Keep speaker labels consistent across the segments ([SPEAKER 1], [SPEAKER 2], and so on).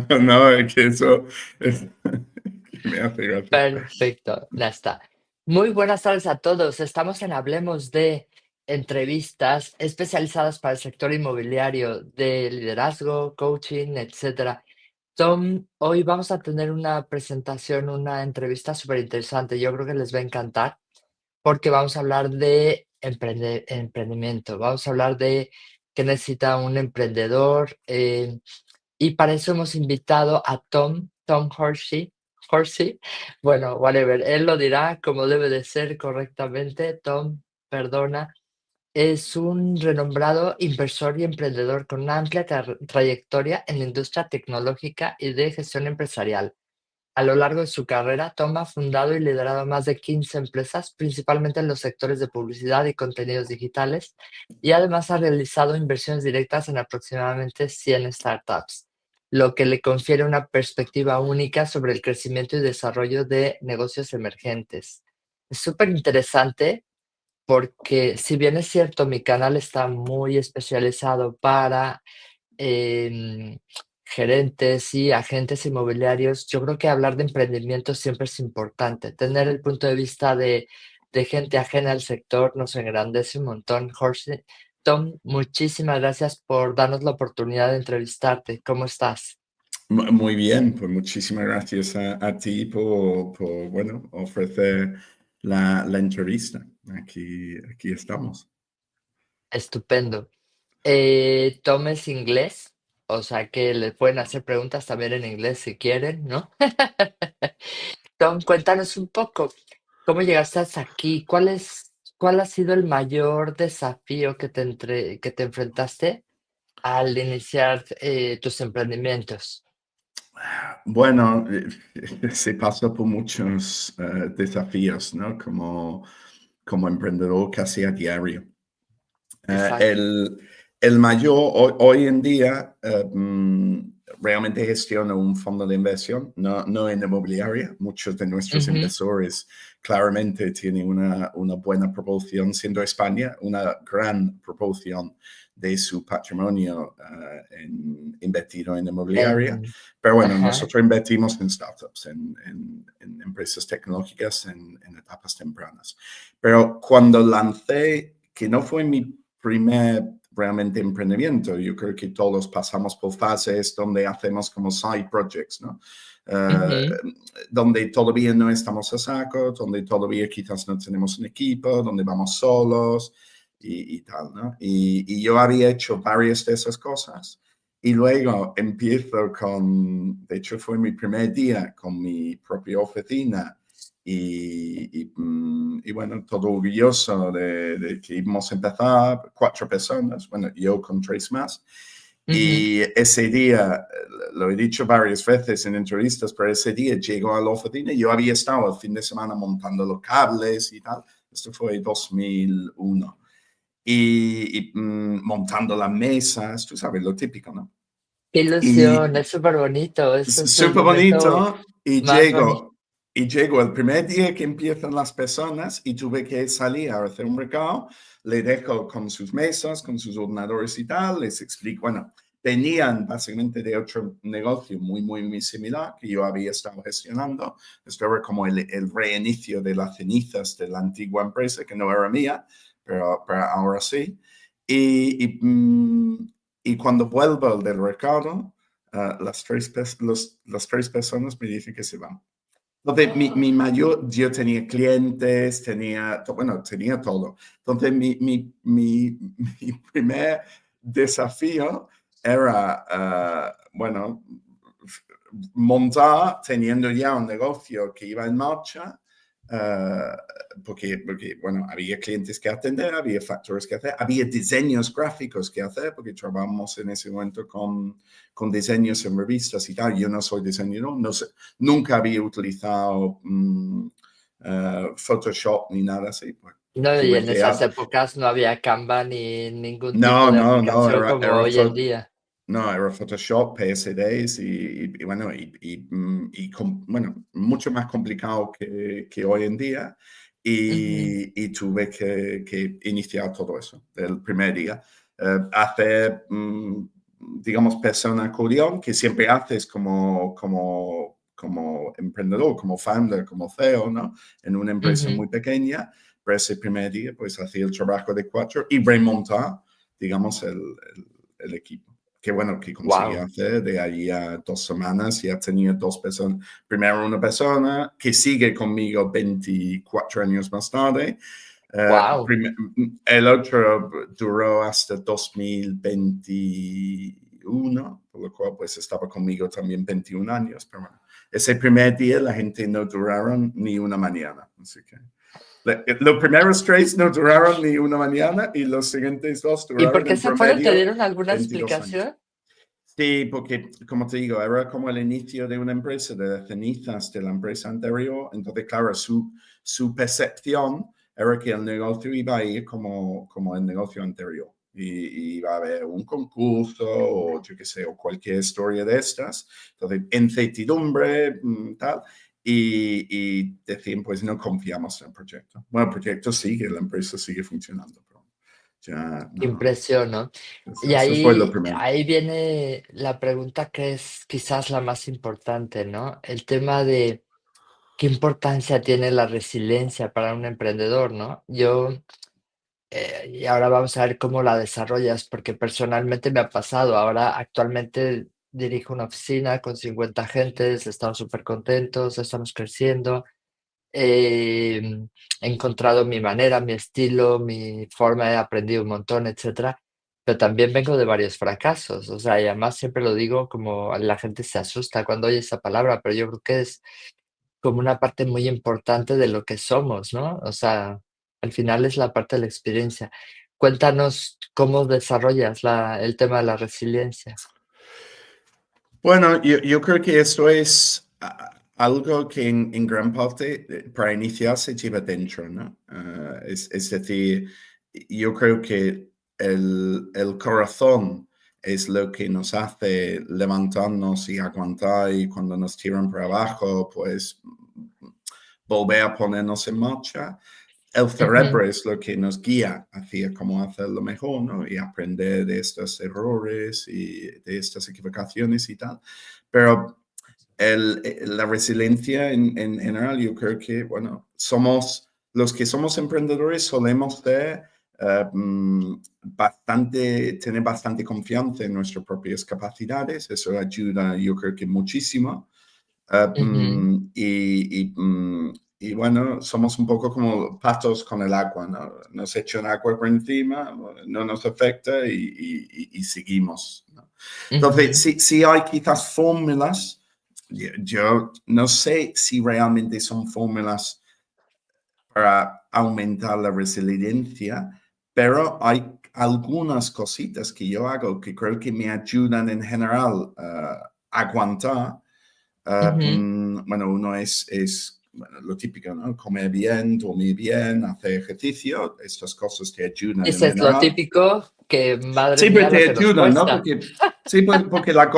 [SPEAKER 1] No, es que eso es, que me hace gracia.
[SPEAKER 2] Perfecto, ya está. Muy buenas tardes a todos. Estamos en Hablemos de entrevistas especializadas para el sector inmobiliario de liderazgo, coaching, etcétera. Tom, hoy vamos a tener una presentación, una entrevista súper interesante. Yo creo que les va a encantar porque vamos a hablar de emprendimiento. Vamos a hablar de qué necesita un emprendedor. Y para eso hemos invitado a Tom Horsey, bueno, whatever, él lo dirá como debe de ser correctamente. Tom, perdona, es un renombrado inversor y emprendedor con una amplia trayectoria en la industria tecnológica y de gestión empresarial. A lo largo de su carrera, Tom ha fundado y liderado más de 15 empresas, principalmente en los sectores de publicidad y contenidos digitales, y además ha realizado inversiones directas en aproximadamente 100 startups, lo que le confiere una perspectiva única sobre el crecimiento y desarrollo de negocios emergentes. Es súper interesante porque, si bien es cierto, mi canal está muy especializado para em, gerentes y agentes inmobiliarios, yo creo que hablar de emprendimiento siempre es importante. Tener el punto de vista de gente ajena al sector nos engrandece un montón. Jorge, Tom, muchísimas gracias por darnos la oportunidad de entrevistarte. ¿Cómo estás?
[SPEAKER 1] Muy bien, pues muchísimas gracias a ti por, bueno, ofrecer la entrevista. Aquí estamos.
[SPEAKER 2] Estupendo. Tom es inglés, o sea que le pueden hacer preguntas también en inglés si quieren, ¿no? Tom, cuéntanos un poco, ¿cómo llegaste hasta aquí? ¿Cuál ha sido el mayor desafío que te enfrentaste al iniciar tus emprendimientos?
[SPEAKER 1] Bueno, se pasa por muchos desafíos, ¿no? Como emprendedor casi a diario. Eh,
[SPEAKER 2] Exacto.
[SPEAKER 1] el, el mayor hoy en día realmente gestiona un fondo de inversión, no en inmobiliaria. Muchos de nuestros
[SPEAKER 2] Ujú,
[SPEAKER 1] inversores claramente tienen una buena proporción, siendo España una gran proporción de su patrimonio invertido en inmobiliaria. Pero bueno,
[SPEAKER 2] ajá,
[SPEAKER 1] nosotros invertimos en startups, en empresas tecnológicas en etapas tempranas. Pero cuando lancé, que no fue mi primer realmente emprendimiento. Yo creo que todos pasamos por fases donde hacemos como side projects, ¿no?
[SPEAKER 2] ujú,
[SPEAKER 1] Donde todavía no estamos a saco, donde todavía quizás no tenemos un equipo, donde vamos solos y tal, ¿no? Y yo había hecho varias de esas cosas. Y luego empiezo de hecho fue mi primer día con mi propia oficina y bueno, todo orgulloso de que íbamos a empezar 4 personas, bueno, yo con 3 más.
[SPEAKER 2] ujú.
[SPEAKER 1] Y ese día, lo he dicho varias veces en entrevistas, pero ese día llegó a la oficina y yo había estado el fin de semana montando los cables y tal. Esto fue 2001. Montando las mesas, tú sabes, lo típico, ¿no?
[SPEAKER 2] Qué
[SPEAKER 1] Y
[SPEAKER 2] ilusión, es súper bonito, es el
[SPEAKER 1] súper
[SPEAKER 2] momento
[SPEAKER 1] bonito y
[SPEAKER 2] más bonito.
[SPEAKER 1] llego el primer día que empiezan las personas y tuve que salir a hacer un recado, le dejo con sus mesas, con sus ordenadores y tal, les explico, bueno, venían básicamente de otro negocio muy similar que yo había estado gestionando, esto era como el reinicio de las cenizas de la antigua empresa que no era mía, pero ahora sí. Y cuando vuelvo del recado, las 3 personas me dicen que se van. Entonces, mi mayor, yo tenía clientes, bueno, tenía todo. Entonces, mi primer desafío era, bueno, montar teniendo ya un negocio que iba en marcha, uh, porque, bueno, había clientes que atender, había factores que hacer, había diseños gráficos que hacer, porque trabajamos en ese momento con diseños en revistas y tal. Yo no soy diseñador, no sé, nunca había utilizado Photoshop ni nada así. Pues,
[SPEAKER 2] No, y
[SPEAKER 1] tuve
[SPEAKER 2] en
[SPEAKER 1] que...
[SPEAKER 2] esas épocas no había Canva ni ningún tipo
[SPEAKER 1] No,
[SPEAKER 2] de
[SPEAKER 1] no,
[SPEAKER 2] aplicación como hoy en día.
[SPEAKER 1] no, era Photoshop, PSD y bueno, bueno, mucho más complicado que hoy en día.
[SPEAKER 2] Ujú.
[SPEAKER 1] Y tuve que iniciar todo eso el primer día. Hacer digamos, persona curión que siempre haces como emprendedor, como founder, como CEO, ¿no? En una empresa muy pequeña, pero ese primer día, pues, hacía el trabajo de 4 y remontar, digamos, el equipo. Que bueno, que conseguí hacer de allí a 2 semanas, ya tenía 2 personas. Primero una persona que sigue conmigo 24 años más tarde. El otro duró hasta 2021, por lo cual pues estaba conmigo también 21 años. Pero bueno, ese primer día la gente no duraron ni una mañana. Así que los primeros 3 no duraron ni una mañana y los siguientes 2
[SPEAKER 2] ¿Y por
[SPEAKER 1] duraron
[SPEAKER 2] qué
[SPEAKER 1] en
[SPEAKER 2] se fueron? ¿Te
[SPEAKER 1] promedio
[SPEAKER 2] dieron alguna
[SPEAKER 1] 22 años.
[SPEAKER 2] explicación?
[SPEAKER 1] Sí, porque, como te digo, era como el inicio de una empresa, de las cenizas de la empresa anterior. Entonces, claro, su percepción era que el negocio iba a ir como el negocio anterior. Y iba a haber un concurso o yo qué sé, o cualquier historia de estas. Entonces, incertidumbre, tal. Y decían, pues no confiamos en el proyecto. Bueno, el proyecto sigue, la empresa sigue funcionando. Pero ya,
[SPEAKER 2] Qué
[SPEAKER 1] no.
[SPEAKER 2] impresión, ¿no? Y
[SPEAKER 1] Eso fue lo primero.
[SPEAKER 2] ahí viene la pregunta que es quizás la más importante, ¿no? El tema de qué importancia tiene la resiliencia para un emprendedor, ¿no? Y ahora vamos a ver cómo la desarrollas, porque personalmente me ha pasado. Ahora, actualmente dirijo una oficina con 50 agentes, estamos súper contentos, estamos creciendo. He encontrado mi manera, mi estilo, mi forma, he aprendido un montón, etcétera, pero también vengo de varios fracasos, o sea, y además siempre lo digo como la gente se asusta cuando oye esa palabra, pero yo creo que es como una parte muy importante de lo que somos, ¿no? O sea, al final es la parte de la experiencia. Cuéntanos cómo desarrollas el tema de la resiliencia.
[SPEAKER 1] Bueno, yo creo que eso es algo que en gran parte para iniciar se lleva dentro, ¿no? Es decir, yo creo que el corazón es lo que nos hace levantarnos y aguantar y cuando nos tiran para abajo, pues volver a ponernos en marcha. El
[SPEAKER 2] Ujú,
[SPEAKER 1] cerebro es lo que nos guía hacia cómo hacerlo mejor, ¿no? Y aprender de estos errores y de estas equivocaciones y tal. Pero la resiliencia en general, yo creo que, bueno, los que somos emprendedores solemos tener bastante confianza en nuestras propias capacidades. Eso ayuda, yo creo que muchísimo.
[SPEAKER 2] ujú.
[SPEAKER 1] Y bueno, somos un poco como patos con el agua, ¿no? Nos echan agua por encima, no nos afecta y seguimos, ¿no? Entonces,
[SPEAKER 2] Ujú,
[SPEAKER 1] sí hay quizás fórmulas. Yo no sé si realmente son fórmulas para aumentar la resiliencia, pero hay algunas cositas que yo hago que creo que me ayudan en general a aguantar.
[SPEAKER 2] ujú.
[SPEAKER 1] Bueno, uno bueno, lo típico, ¿no? Comer bien, dormir bien, hacer ejercicio, estas cosas te ayudan en
[SPEAKER 2] Dices lo
[SPEAKER 1] general.
[SPEAKER 2] típico, que madre
[SPEAKER 1] Siempre
[SPEAKER 2] mía lo
[SPEAKER 1] te
[SPEAKER 2] que nos
[SPEAKER 1] ayudan, ¿no?
[SPEAKER 2] cuesta.
[SPEAKER 1] Porque, sí, porque las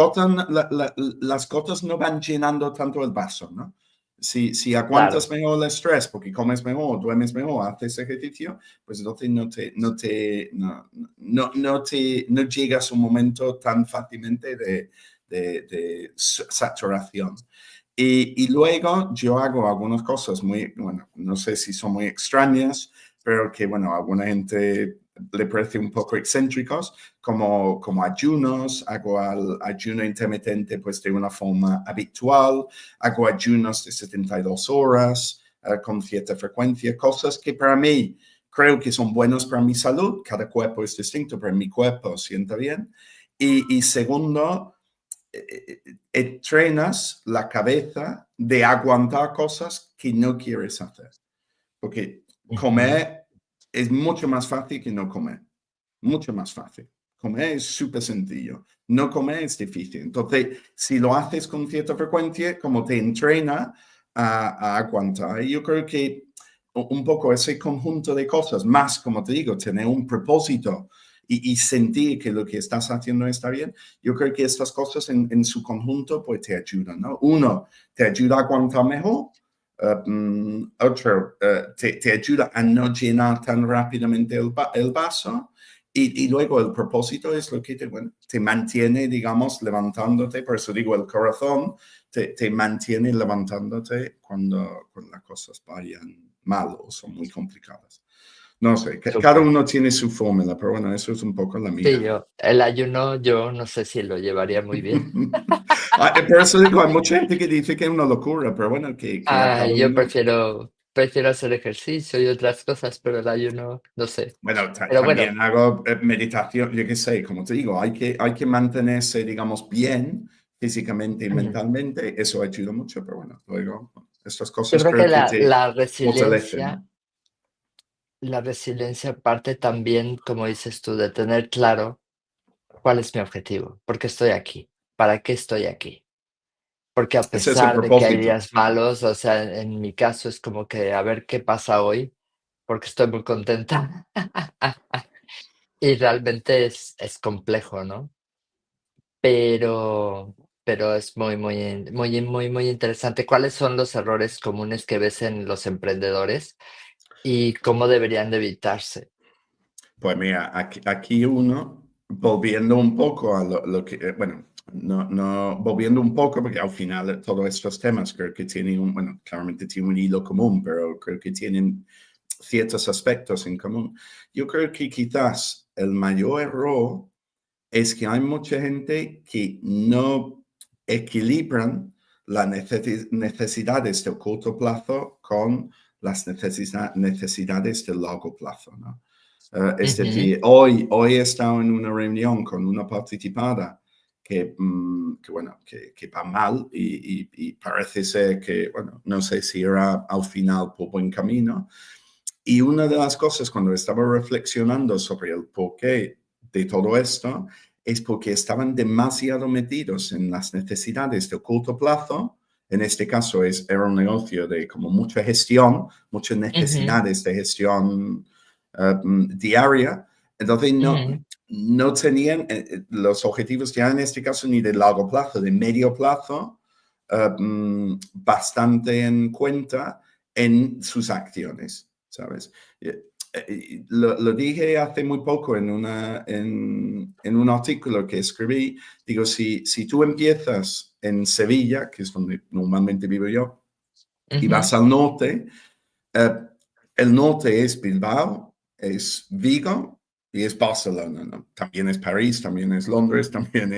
[SPEAKER 1] gotas no van llenando tanto el vaso, ¿no? Si aguantas
[SPEAKER 2] Claro.
[SPEAKER 1] mejor el estrés, porque comes mejor, duermes mejor, haces ejercicio, pues entonces no llegas a un momento tan fácilmente de saturación. Y luego yo hago algunas cosas muy, bueno, no sé si son muy extrañas, pero que, bueno, a alguna gente le parece un poco excéntricos, como ayunos, hago ayuno intermitente pues de una forma habitual, hago ayunos de 72 horas con cierta frecuencia, cosas que para mí creo que son buenas para mi salud, cada cuerpo es distinto, pero mi cuerpo sienta bien. Y segundo, entrenas la cabeza de aguantar cosas que no quieres hacer. Porque
[SPEAKER 2] Ujú,
[SPEAKER 1] comer es mucho más fácil que no comer. Mucho más fácil. Comer es súper sencillo. No comer es difícil. Entonces, si lo haces con cierta frecuencia, como te entrena a aguantar. Y yo creo que un poco ese conjunto de cosas, más como te digo, tener un propósito y sentir que lo que estás haciendo está bien, yo creo que estas cosas en su conjunto pues te ayudan, ¿no? Uno, te ayuda a aguantar mejor. Otro, te ayuda a no llenar tan rápidamente el vaso. Y luego el propósito es lo que bueno, te mantiene, digamos, levantándote. Por eso digo, el corazón te mantiene levantándote cuando las cosas vayan mal o son muy complicadas. No sé, cada
[SPEAKER 2] Súper.
[SPEAKER 1] uno tiene su fórmula, pero bueno, eso es un poco la
[SPEAKER 2] Sí,
[SPEAKER 1] mía.
[SPEAKER 2] el ayuno, yo no sé si lo llevaría muy bien.
[SPEAKER 1] Por eso digo, hay mucha gente que dice que es una locura, pero bueno, que a cada
[SPEAKER 2] Yo
[SPEAKER 1] uno.
[SPEAKER 2] prefiero hacer ejercicio y otras cosas, pero el ayuno, no sé.
[SPEAKER 1] Bueno,
[SPEAKER 2] Pero bueno,
[SPEAKER 1] también hago meditación, yo qué sé, como te digo, hay que mantenerse, digamos, bien físicamente y
[SPEAKER 2] ujú,
[SPEAKER 1] mentalmente, eso ayuda mucho, pero bueno, luego estas
[SPEAKER 2] yo
[SPEAKER 1] cosas
[SPEAKER 2] creo
[SPEAKER 1] creo
[SPEAKER 2] que
[SPEAKER 1] que
[SPEAKER 2] la,
[SPEAKER 1] te
[SPEAKER 2] la
[SPEAKER 1] fortalecen,
[SPEAKER 2] resiliencia,
[SPEAKER 1] ¿no?
[SPEAKER 2] la resiliencia parte también, como dices tú, de tener claro cuál es mi objetivo, por qué estoy aquí, para qué estoy aquí. Porque a
[SPEAKER 1] Ese es el
[SPEAKER 2] pesar de que hay
[SPEAKER 1] propósito.
[SPEAKER 2] días malos, o sea, en mi caso es como que a ver qué pasa hoy, porque estoy muy contenta. Y realmente es complejo, ¿no? Pero pero es muy interesante. ¿Cuáles son los errores comunes que ves en los emprendedores y cómo deberían de evitarse?
[SPEAKER 1] Pues mira, aquí uno, volviendo un poco a lo que, bueno, volviendo un poco, porque al final todos estos temas creo que tienen bueno, claramente tienen un hilo común, pero creo que tienen ciertos aspectos en común. Yo creo que quizás el mayor error es que hay mucha gente que no equilibran las necesidades de corto plazo con las necesidades de largo plazo, ¿no? Es
[SPEAKER 2] Ujú,
[SPEAKER 1] decir, hoy he estado en una reunión con una participada que bueno, que va mal y parece ser que, bueno, no sé si era al final por buen camino. Y una de las cosas cuando estaba reflexionando sobre el porqué de todo esto es porque estaban demasiado metidos en las necesidades de corto plazo. En este caso era un negocio de como mucha gestión, muchas
[SPEAKER 2] ujú,
[SPEAKER 1] necesidades de gestión diaria. Entonces
[SPEAKER 2] ujú.
[SPEAKER 1] no tenían los objetivos ya en este caso ni de largo plazo, de medio plazo, bastante en cuenta en sus acciones, ¿sabes? Lo dije hace muy poco en un artículo que escribí, digo, si tú empiezas en Sevilla, que es donde normalmente vivo yo, y
[SPEAKER 2] Ujú,
[SPEAKER 1] vas al norte, eh, el norte es Bilbao, es Vigo y es Barcelona, ¿no? También es París, también es Londres, también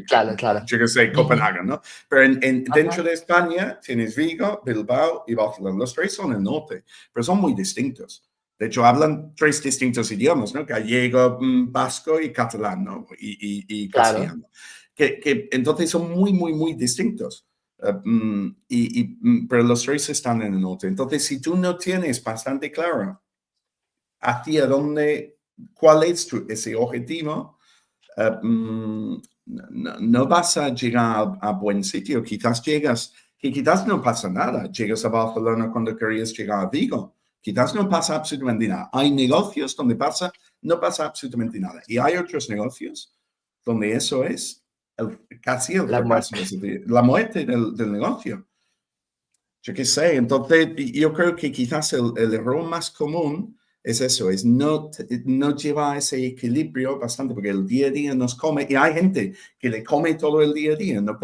[SPEAKER 2] claro, claro.
[SPEAKER 1] yo qué sé,
[SPEAKER 2] Ujú,
[SPEAKER 1] Copenhague, ¿no? Pero dentro
[SPEAKER 2] ajá,
[SPEAKER 1] de España tienes Vigo, Bilbao y Barcelona. Los tres son el norte, pero son muy distintos. De hecho, hablan tres distintos idiomas, ¿no? Gallego, vasco y catalán, ¿no? Y
[SPEAKER 2] claro.
[SPEAKER 1] castellano. Entonces son muy distintos. Pero los tres están en el norte. Entonces, si tú no tienes bastante claro hacia dónde, cuál es ese objetivo, no vas a llegar a buen sitio. Quizás llegas, que quizás no pasa nada. Llegas a Barcelona cuando querías llegar a Vigo. Quizás no pasa absolutamente nada. Hay negocios donde no pasa absolutamente nada. Y hay otros negocios donde eso es casi el
[SPEAKER 2] La muerte.
[SPEAKER 1] fracaso, es decir, la muerte del negocio. Yo qué sé, entonces yo creo que quizás el error más común es eso, es no llevar ese equilibrio bastante, porque el día a día nos come, y hay gente que le come todo el día a día, no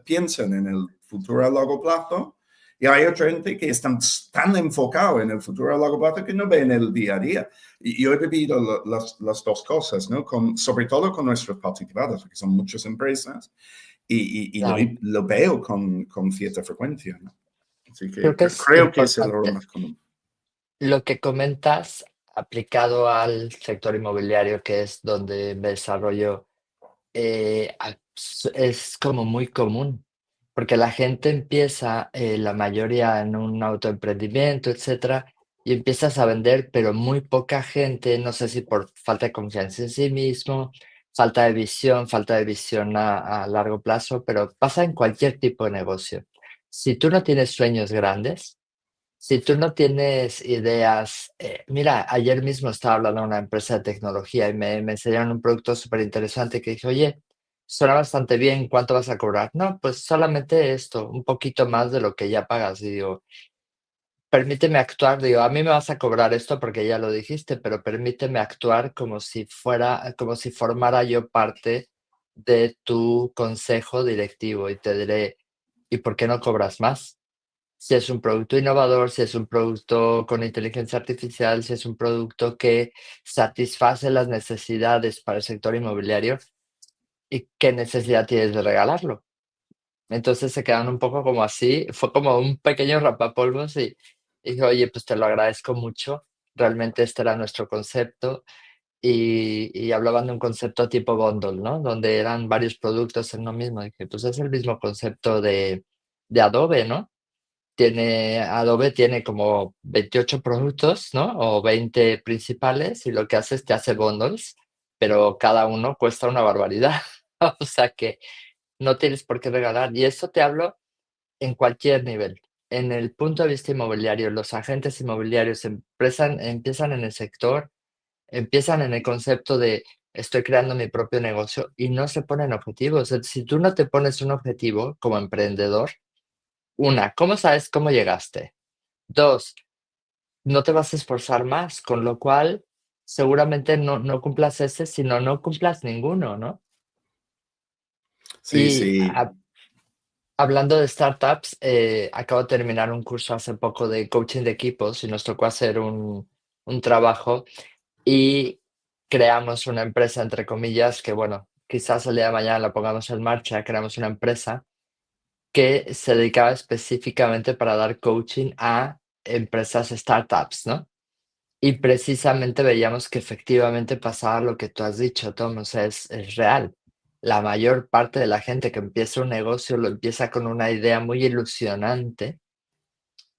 [SPEAKER 1] piensan en el futuro a largo plazo, y hay otra gente que están tan enfocado en el futuro a largo plazo que no ven el día a día. Y yo he vivido las dos cosas, ¿no? Sobre todo con nuestros participados, porque son muchas empresas, y
[SPEAKER 2] Claro.
[SPEAKER 1] lo veo con cierta frecuencia, ¿no? Así que
[SPEAKER 2] Creo que es
[SPEAKER 1] creo que es el error
[SPEAKER 2] importante
[SPEAKER 1] más común.
[SPEAKER 2] lo que comentas aplicado al sector inmobiliario, que es donde me desarrollo. Es como muy común, porque la gente empieza, la mayoría en un autoemprendimiento, etcétera, y empiezas a vender, pero muy poca gente, no sé si por falta de confianza en sí mismo, falta de visión a largo plazo, pero pasa en cualquier tipo de negocio. Si tú no tienes sueños grandes, si tú no tienes ideas, mira, ayer mismo estaba hablando de una empresa de tecnología y me enseñaron un producto súper interesante que dije, oye, suena bastante bien, ¿cuánto vas a cobrar? No, pues solamente esto, un poquito más de lo que ya pagas. Y digo, permíteme actuar, digo, a mí me vas a cobrar esto porque ya lo dijiste, pero permíteme actuar como si formara yo parte de tu consejo directivo y te diré, ¿y por qué no cobras más? Si es un producto innovador, si es un producto con inteligencia artificial, si es un producto que satisface las necesidades para el sector inmobiliario, ¿y qué necesidad tienes de regalarlo? Entonces se quedaron un poco como así, fue como un pequeño rapapolvos y dije: "Oye, pues te lo agradezco mucho, realmente este era nuestro concepto", y hablaban de un concepto tipo bundle, ¿no? Donde eran varios productos en lo mismo. Dije: "Pues es el mismo concepto de Adobe, ¿no?". Adobe tiene como 28 productos, ¿no? O 20 principales, y lo que hace es te hace bundles, pero cada uno cuesta una barbaridad. O sea que no tienes por qué regalar. Y eso te hablo en cualquier nivel. En el punto de vista inmobiliario, los agentes inmobiliarios empiezan en el sector, empiezan en el concepto de estoy creando mi propio negocio y no se ponen objetivos. Si tú no te pones un objetivo como emprendedor, ¿cómo sabes cómo llegaste? Dos, no te vas a esforzar más, con lo cual seguramente no cumplas ese, sino no cumplas ninguno, ¿no?
[SPEAKER 1] Sí,
[SPEAKER 2] Y
[SPEAKER 1] sí.
[SPEAKER 2] hablando de startups, acabo de terminar un curso hace poco de coaching de equipos y nos tocó hacer un trabajo y creamos una empresa, entre comillas, que bueno, quizás el día de mañana la pongamos en marcha. Creamos una empresa que se dedicaba específicamente para dar coaching a empresas startups, ¿no? Y precisamente veíamos que efectivamente pasaba lo que tú has dicho, Tom, o sea, es real. La mayor parte de la gente que empieza un negocio lo empieza con una idea muy ilusionante,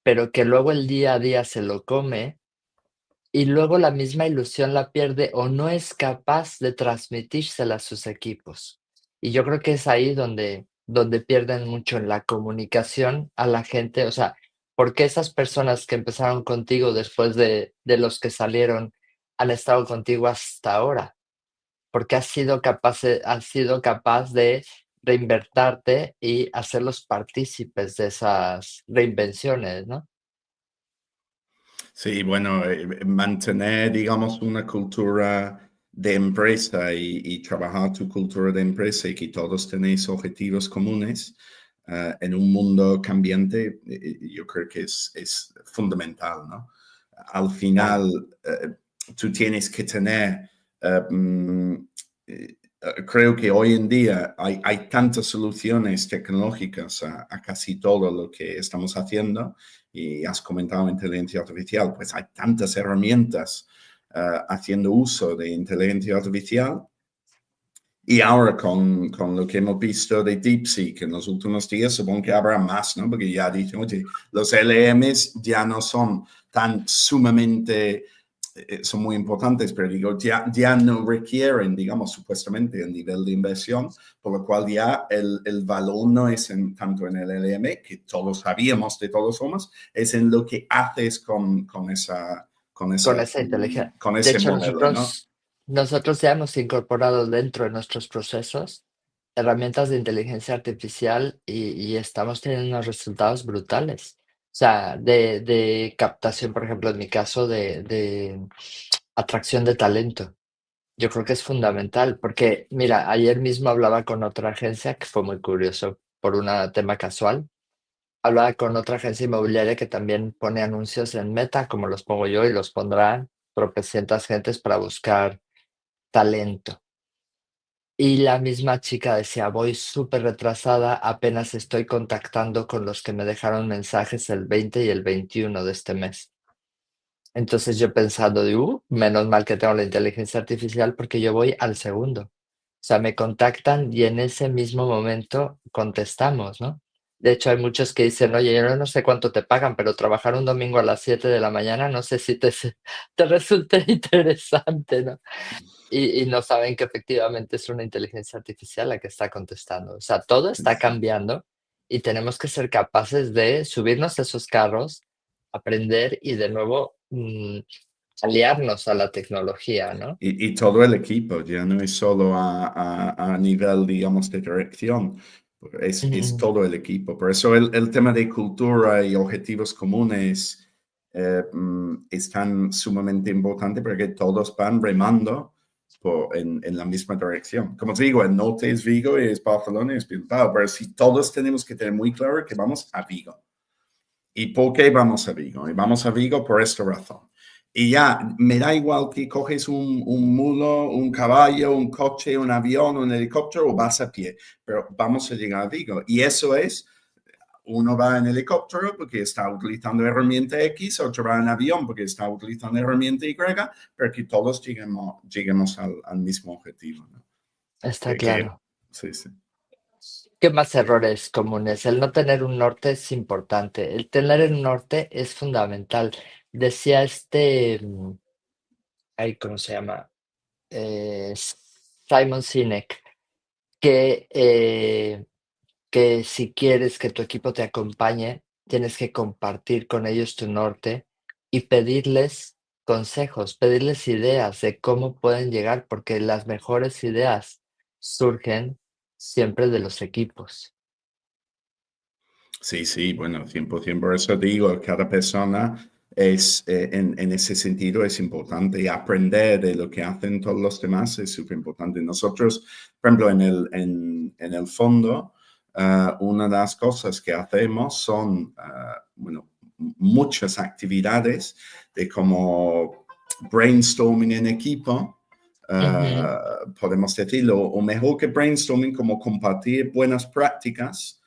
[SPEAKER 2] pero que luego el día a día se lo come y luego la misma ilusión la pierde o no es capaz de transmitírsela a sus equipos. Y yo creo que es ahí donde pierden mucho en la comunicación a la gente. O sea, ¿por qué esas personas que empezaron contigo después de los que salieron han estado contigo hasta ahora? Porque has sido capaz de reinvertirte y hacerlos partícipes de esas reinvenciones, ¿no?
[SPEAKER 1] Sí, bueno, mantener, digamos, una cultura de empresa y trabajar tu cultura de empresa y que todos tenéis objetivos comunes en un mundo cambiante, yo creo que es fundamental, ¿no? Al
[SPEAKER 2] Claro.
[SPEAKER 1] final, tú tienes que tener, creo que hoy en día hay tantas soluciones tecnológicas a casi todo lo que estamos haciendo y has comentado inteligencia artificial, pues hay tantas herramientas haciendo uso de inteligencia artificial y ahora con lo que hemos visto de DeepSeek en los últimos días, supongo que habrá más, ¿no? Porque ya dicen, oye, los LMs ya no son tan sumamente, son muy importantes, pero digo, ya no requieren, digamos, supuestamente el nivel de inversión, por lo cual ya el valor no es tanto en el LM, que todos sabíamos de todas formas, es en lo que haces
[SPEAKER 2] Con esa inteligencia.
[SPEAKER 1] con
[SPEAKER 2] De
[SPEAKER 1] ese
[SPEAKER 2] hecho,
[SPEAKER 1] modelo, ¿no?
[SPEAKER 2] nosotros ya hemos incorporado dentro de nuestros procesos herramientas de inteligencia artificial y estamos teniendo unos resultados brutales. O sea, de captación, por ejemplo, en mi caso, de atracción de talento. Yo creo que es fundamental porque, mira, ayer mismo hablaba con otra agencia que fue muy curioso por un tema casual. Hablaba con otra agencia inmobiliaria que también pone anuncios en Meta, como los pongo yo, y los pondrán tropecientas gentes para buscar talento. Y la misma chica decía: "Voy súper retrasada, apenas estoy contactando con los que me dejaron mensajes el 20 y el 21 de este mes". Entonces yo pensando de: menos mal que tengo la inteligencia artificial porque yo voy al segundo". O sea, me contactan y en ese mismo momento contestamos, ¿no? De hecho, hay muchos que dicen: "Oye, yo no sé cuánto te pagan, pero trabajar un domingo a las 7 de la mañana, no sé si te resulte interesante", ¿no? Y no saben que efectivamente es una inteligencia artificial la que está contestando. O sea, todo está cambiando y tenemos que ser capaces de subirnos a esos carros, aprender y de nuevo, aliarnos a la tecnología, ¿no?
[SPEAKER 1] Y todo el equipo, ya no es solo a nivel, digamos, de dirección, es
[SPEAKER 2] Ujú.
[SPEAKER 1] todo el equipo. Por eso el tema de cultura y objetivos comunes es tan sumamente importante porque todos van remando en la misma dirección. Como te digo, el norte es Vigo y es Barcelona y es Bilbao, pero si todos tenemos que tener muy claro que vamos a Vigo. ¿Y por qué vamos a Vigo? Y vamos a Vigo por esta razón. Y ya, me da igual que coges un mulo, un caballo, un coche, un avión, un helicóptero o vas a pie, pero vamos a llegar a Vigo. Y eso es, uno va en helicóptero porque está utilizando herramienta X, otro va en avión porque está utilizando herramienta Y, pero que todos lleguemos al mismo objetivo, ¿no?
[SPEAKER 2] Está claro.
[SPEAKER 1] Sí, sí.
[SPEAKER 2] ¿Qué más errores comunes? El no tener un norte es importante. El tener un norte es fundamental. Decía ¿cómo se llama? Simon Sinek, que, que si quieres que tu equipo te acompañe, tienes que compartir con ellos tu norte y pedirles consejos, pedirles ideas de cómo pueden llegar, porque las mejores ideas surgen siempre de los equipos.
[SPEAKER 1] Sí, sí, bueno, 100%. Por eso digo, cada persona es, en ese sentido es importante y aprender de lo que hacen todos los demás es súper importante. Nosotros, por ejemplo, en el fondo, una de las cosas que hacemos son, bueno, muchas actividades de como brainstorming en equipo.
[SPEAKER 2] Ujú,
[SPEAKER 1] Podemos decirlo, o mejor que brainstorming, como compartir buenas prácticas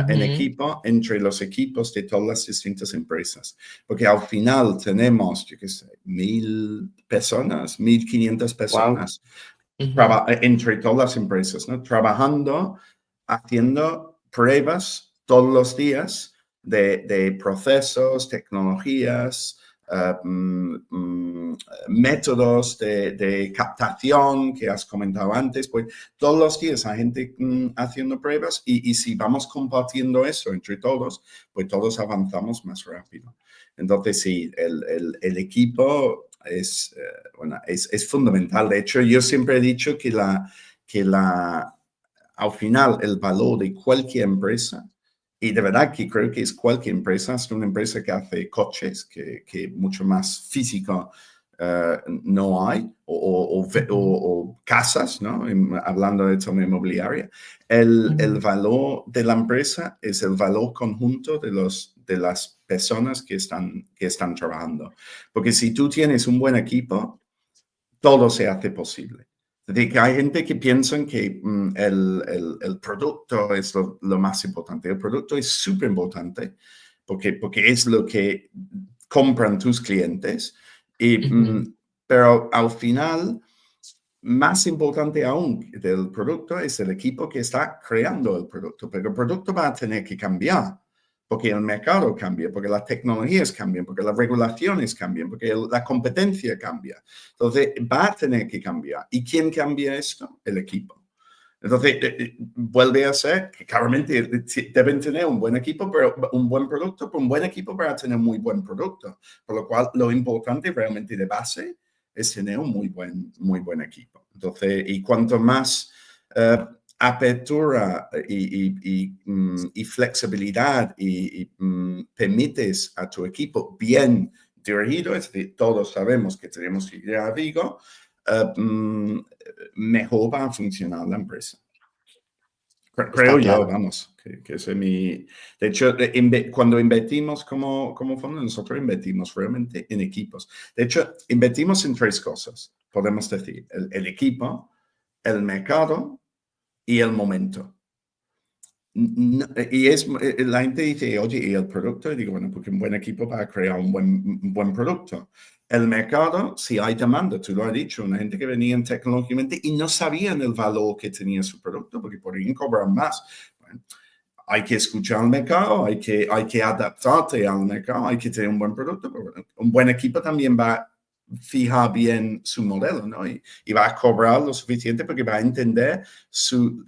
[SPEAKER 1] en
[SPEAKER 2] ujú.
[SPEAKER 1] equipo entre los equipos de todas las distintas empresas. Porque al final tenemos, yo qué sé, 1.000 personas, 1.500
[SPEAKER 2] Wow.
[SPEAKER 1] personas entre todas las empresas, ¿no? Trabajando, haciendo pruebas todos los días de procesos, tecnologías, métodos de captación que has comentado antes, pues todos los días hay gente haciendo pruebas y si vamos compartiendo eso entre todos, pues todos avanzamos más rápido. Entonces, sí, el equipo es, bueno, es fundamental. De hecho, yo siempre he dicho que al final el valor de cualquier empresa, y de verdad que creo que es cualquier empresa, es una empresa que hace coches, que mucho más físico no hay,
[SPEAKER 2] Ujú,
[SPEAKER 1] o casas, ¿no? Hablando de zona inmobiliaria. El
[SPEAKER 2] ujú.
[SPEAKER 1] valor de la empresa es el valor conjunto de las personas que están trabajando. Porque si tú tienes un buen equipo, todo se hace posible. Es decir, que hay gente que piensa que el producto es lo más importante. El producto es súper importante porque es lo que compran tus clientes. Y,
[SPEAKER 2] Ujú.
[SPEAKER 1] pero al final, más importante aún del producto es el equipo que está creando el producto, porque el producto va a tener que cambiar, porque el mercado cambia, porque las tecnologías cambian, porque las regulaciones cambian, porque la competencia cambia. Entonces, va a tener que cambiar. ¿Y quién cambia esto? El equipo. Entonces, vuelve a ser que claramente deben tener un buen equipo, pero un buen producto, pero un buen equipo para tener un muy buen producto. Por lo cual, lo importante realmente de base es tener un muy buen equipo. Entonces, y cuanto más apertura y flexibilidad y permites a tu equipo bien dirigido, es decir, todos sabemos que tenemos que ir a Vigo, mejor va a funcionar la empresa.
[SPEAKER 2] Está
[SPEAKER 1] Creo yo,
[SPEAKER 2] claro.
[SPEAKER 1] vamos, que ese es mi... De hecho, cuando invertimos como fondo, nosotros invertimos realmente en equipos. De hecho, invertimos en tres cosas, podemos decir, el equipo, el mercado y el momento. Y la gente dice, oye, ¿y el producto? Y digo, bueno, porque un buen equipo va a crear un buen producto. El mercado, si hay demanda, tú lo has dicho, una gente que venía tecnológicamente y no sabían el valor que tenía su producto, porque podrían cobrar más. Bueno, hay que escuchar al mercado, hay que adaptarte al mercado, hay que tener un buen producto, pero bueno, un buen equipo también va a fijar bien su modelo, ¿no? Y va a cobrar lo suficiente porque va a entender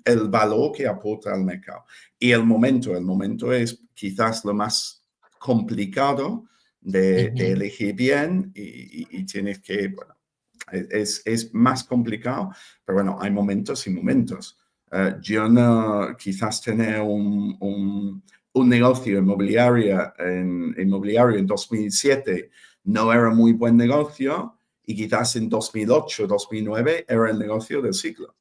[SPEAKER 1] el valor que aporta al mercado. Y el momento es quizás lo más complicado de
[SPEAKER 2] Ujú.
[SPEAKER 1] elegir bien y tienes que, bueno, es más complicado, pero bueno, hay momentos y momentos. Yo no, quizás tener un negocio inmobiliario en 2007 no era muy buen negocio y quizás en 2008, 2009 era el negocio del siglo,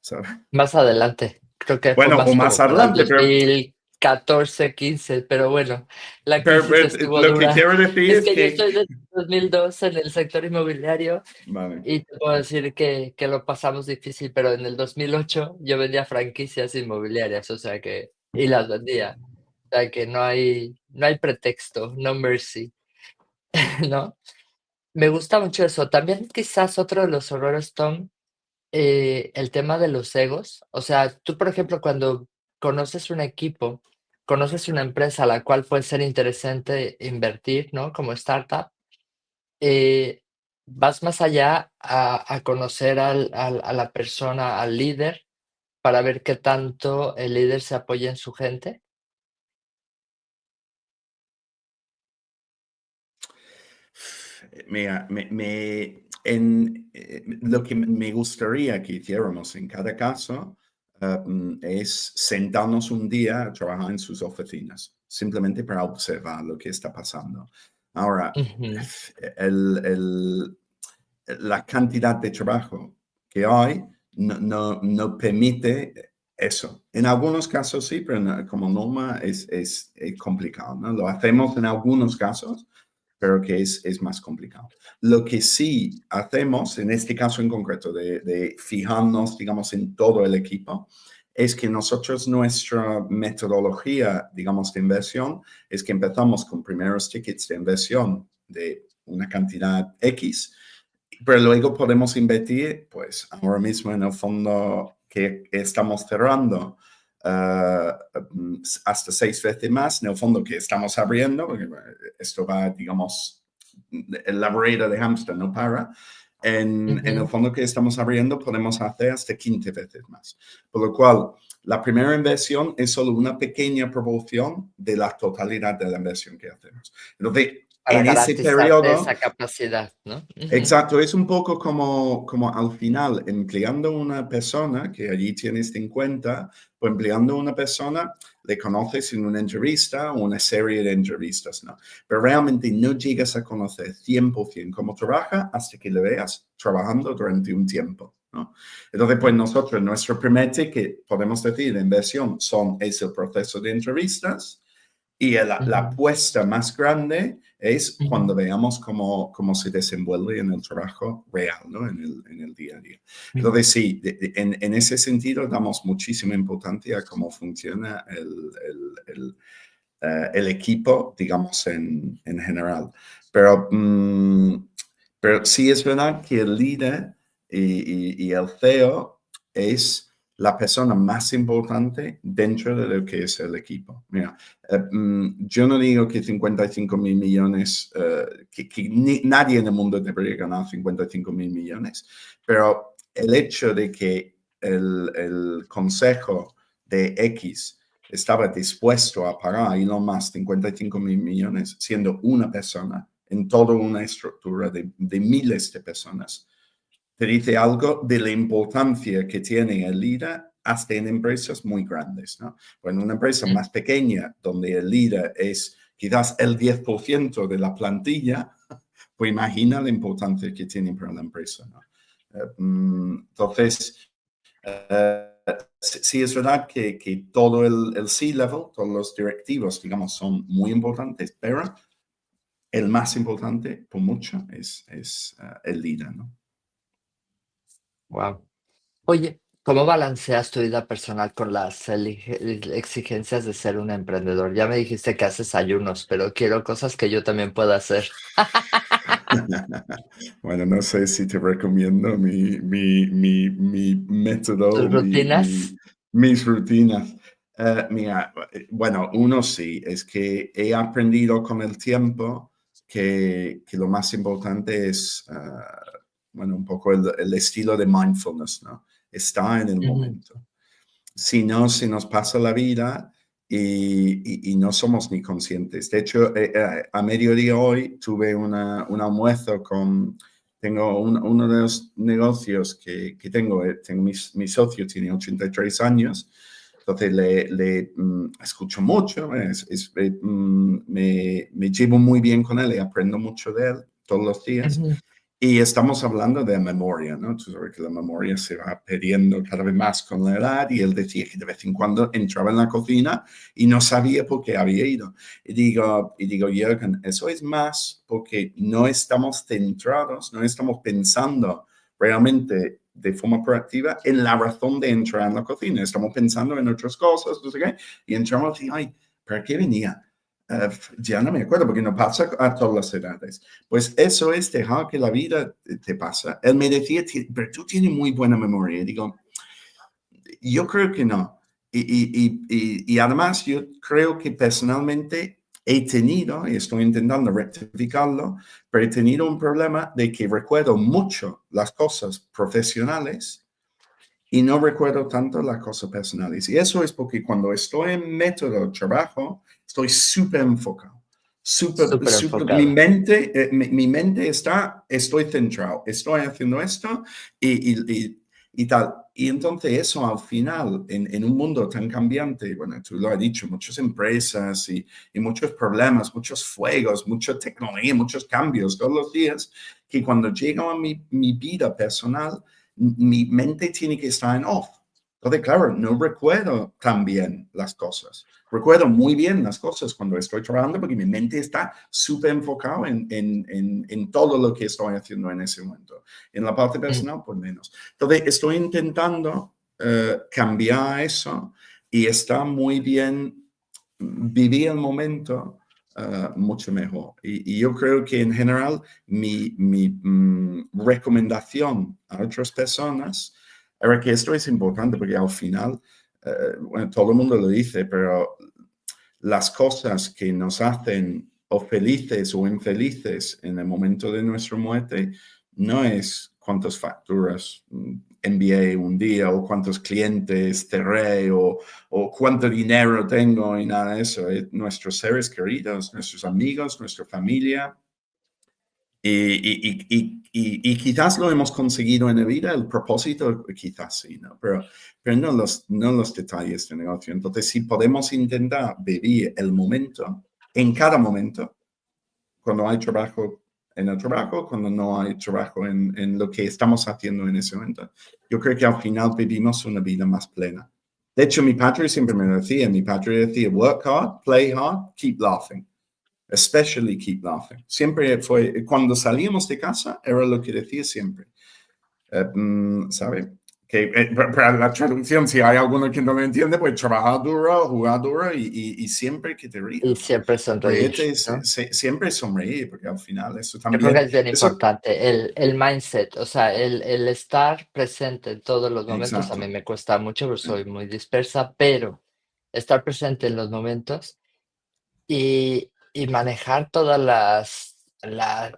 [SPEAKER 1] ¿sabes?
[SPEAKER 2] Más adelante, creo que fue
[SPEAKER 1] Bueno, o
[SPEAKER 2] más
[SPEAKER 1] más
[SPEAKER 2] como para
[SPEAKER 1] adelante, pero
[SPEAKER 2] 2014, 15, pero bueno, la crisis estuvo
[SPEAKER 1] lo que
[SPEAKER 2] dura.
[SPEAKER 1] quiero decir
[SPEAKER 2] Es
[SPEAKER 1] es
[SPEAKER 2] que yo
[SPEAKER 1] que...
[SPEAKER 2] estoy desde 2002 en el sector inmobiliario
[SPEAKER 1] Vale.
[SPEAKER 2] y te puedo decir que lo pasamos difícil, pero en el 2008 yo vendía franquicias inmobiliarias, o sea que y las vendía. O sea que no hay pretexto, no mercy, ¿no? Me gusta mucho eso. También quizás otro de los horrores, Tom, el tema de los egos. O sea, tú, por ejemplo, cuando conoces un equipo, conoces una empresa a la cual puede ser interesante invertir, ¿no? Como startup, vas más allá a conocer a la persona, al líder, para ver qué tanto el líder se apoya en su gente.
[SPEAKER 1] Mira, lo que me gustaría que hiciéramos en cada caso es sentarnos un día a trabajar en sus oficinas, simplemente para observar lo que está pasando. Ahora,
[SPEAKER 2] Ujú,
[SPEAKER 1] la cantidad de trabajo que hay no permite eso. En algunos casos sí, pero como norma es complicado, ¿no? Lo hacemos en algunos casos, pero que es más complicado. Lo que sí hacemos, en este caso en concreto, de fijarnos, digamos, en todo el equipo, es que nosotros nuestra metodología, digamos, de inversión, es que empezamos con primeros tickets de inversión de una cantidad X, pero luego podemos invertir, pues ahora mismo en el fondo que estamos cerrando, hasta 6 veces más en el fondo que estamos abriendo, porque esto va, digamos, la rueda de hámster no para. En el
[SPEAKER 2] ujú.
[SPEAKER 1] fondo que estamos abriendo podemos hacer hasta 15 veces más. Por lo cual, la primera inversión es solo una pequeña proporción de la totalidad de la inversión que hacemos. Entonces,
[SPEAKER 2] Para
[SPEAKER 1] en ese
[SPEAKER 2] garantizarte
[SPEAKER 1] periodo,
[SPEAKER 2] esa capacidad, ¿no? Ujú,
[SPEAKER 1] exacto, es un poco como al final, empleando una persona, que allí tienes en cuenta, o empleando una persona, le conoces en una entrevista o una serie de entrevistas, ¿no? Pero realmente no llegas a conocer 100% cómo trabaja hasta que le veas trabajando durante un tiempo, ¿no? Entonces, pues nosotros, nuestro primer ticket, podemos decir, de inversión, es el proceso de entrevistas. Y la
[SPEAKER 2] ujú,
[SPEAKER 1] apuesta más grande es
[SPEAKER 2] ujú,
[SPEAKER 1] cuando veamos cómo se desenvuelve en el trabajo real, ¿no? En el día a día.
[SPEAKER 2] ujú.
[SPEAKER 1] Entonces, sí, en ese sentido damos muchísima importancia a cómo funciona el equipo, digamos, en general. Pero, pero sí es verdad que el líder y el CEO es la persona más importante dentro de lo que es el equipo. Mira, yo no digo que 55.000 millones, que nadie en el mundo debería ganar 55.000 millones, pero el hecho de que el consejo de X estaba dispuesto a pagar a Elon Musk 55.000 millones siendo una persona en toda una estructura de miles de personas, te dice algo de la importancia que tiene el líder hasta en empresas muy grandes, ¿no? O en una empresa
[SPEAKER 2] Mm,
[SPEAKER 1] más pequeña, donde el líder es quizás el 10% de la plantilla, pues imagina la importancia que tiene para la empresa, ¿no? Entonces, eh, sí es verdad que todo el C-level, todos los directivos, digamos, son muy importantes, pero el más importante, por mucho, es el líder, ¿no?
[SPEAKER 2] guau. Oye, ¿cómo balanceas tu vida personal con las exigencias de ser un emprendedor? Ya me dijiste que haces ayunos, pero quiero cosas que yo también pueda hacer.
[SPEAKER 1] Bueno, no sé si te recomiendo mi método,
[SPEAKER 2] ¿Tus rutinas?
[SPEAKER 1] mis rutinas. Mira, bueno, uno sí, es que he aprendido con el tiempo que lo más importante es, bueno, un poco el estilo de mindfulness, ¿no? Está en el
[SPEAKER 2] Ujú,
[SPEAKER 1] momento. Si no, se nos pasa la vida y no somos ni conscientes. De hecho, a mediodía hoy tuve un almuerzo tengo uno de los negocios que tengo mi socio tiene 83 años, Entonces le escucho mucho, me llevo muy bien con él y aprendo mucho de él todos los días.
[SPEAKER 2] Ujú.
[SPEAKER 1] Y estamos hablando de memoria, ¿no? Tú sabes que la memoria se va perdiendo cada vez más con la edad y él decía que de vez en cuando entraba en la cocina y no sabía por qué había ido. Y digo, Jürgen, eso es más porque no estamos centrados, no estamos pensando realmente de forma proactiva en la razón de entrar en la cocina. Estamos pensando en otras cosas, no sé qué, y entramos y, ay, ¿para qué venía? Ya no me acuerdo porque no pasa a todas las edades. Pues eso es dejar que la vida te pasa. Él me decía, pero tú tienes muy buena memoria. Y digo, yo creo que no. Y además yo creo que personalmente he tenido, y estoy intentando rectificarlo, pero he tenido un problema de que recuerdo mucho las cosas profesionales y no recuerdo tanto las cosas personales. Y eso es porque cuando estoy en método trabajo, estoy súper enfocado.
[SPEAKER 2] Súper
[SPEAKER 1] Mi
[SPEAKER 2] enfocado.
[SPEAKER 1] mente, mi mente está, estoy centrado, estoy haciendo esto y tal. Y entonces eso al final, en un mundo tan cambiante, bueno, tú lo has dicho, muchas empresas y muchos problemas, muchos fuegos, mucha tecnología, muchos cambios todos los días, que cuando llega a mi vida personal, mi mente tiene que estar en off. Entonces, claro, no recuerdo tan bien las cosas. Recuerdo muy bien las cosas cuando estoy trabajando porque mi mente está súper enfocado en todo lo que estoy haciendo en ese momento. En la parte
[SPEAKER 2] Mm.
[SPEAKER 1] personal, por menos. Entonces, estoy intentando cambiar eso y está muy bien vivir el momento mucho mejor. Y yo creo que en general mi recomendación a otras personas era que esto es importante porque al final, bueno, todo el mundo lo dice, pero las cosas que nos hacen o felices o infelices en el momento de nuestra muerte no es cuántas facturas envié un día o cuántos clientes cerré o cuánto dinero tengo y nada de eso. Es nuestros seres queridos, nuestros amigos, nuestra familia. Y quizás lo hemos conseguido en la vida, el propósito quizás sí, ¿no? Pero no los detalles de negocio. Entonces, si podemos intentar vivir el momento, en cada momento, cuando hay trabajo en el trabajo, cuando no hay trabajo en lo que estamos haciendo en ese momento, yo creo que al final vivimos una vida más plena. De hecho, mi padre siempre me decía, work hard, play hard, keep laughing. Especially keep laughing. Siempre fue, cuando salíamos de casa, era lo que decía siempre. ¿Sabe? Que para la traducción, si hay alguno que no lo entiende, pues trabajar duro, jugar duro y siempre que te
[SPEAKER 2] Y
[SPEAKER 1] rías, ¿no?
[SPEAKER 2] siempre sonreír,
[SPEAKER 1] Ríete,
[SPEAKER 2] ¿no?
[SPEAKER 1] siempre sonreír, porque al final eso
[SPEAKER 2] Yo creo que
[SPEAKER 1] también,
[SPEAKER 2] es bien
[SPEAKER 1] eso,
[SPEAKER 2] importante el mindset, o sea, el estar presente en todos los momentos. A mí
[SPEAKER 1] exacto.
[SPEAKER 2] me cuesta mucho, porque soy muy dispersa, pero estar presente en los momentos y manejar todas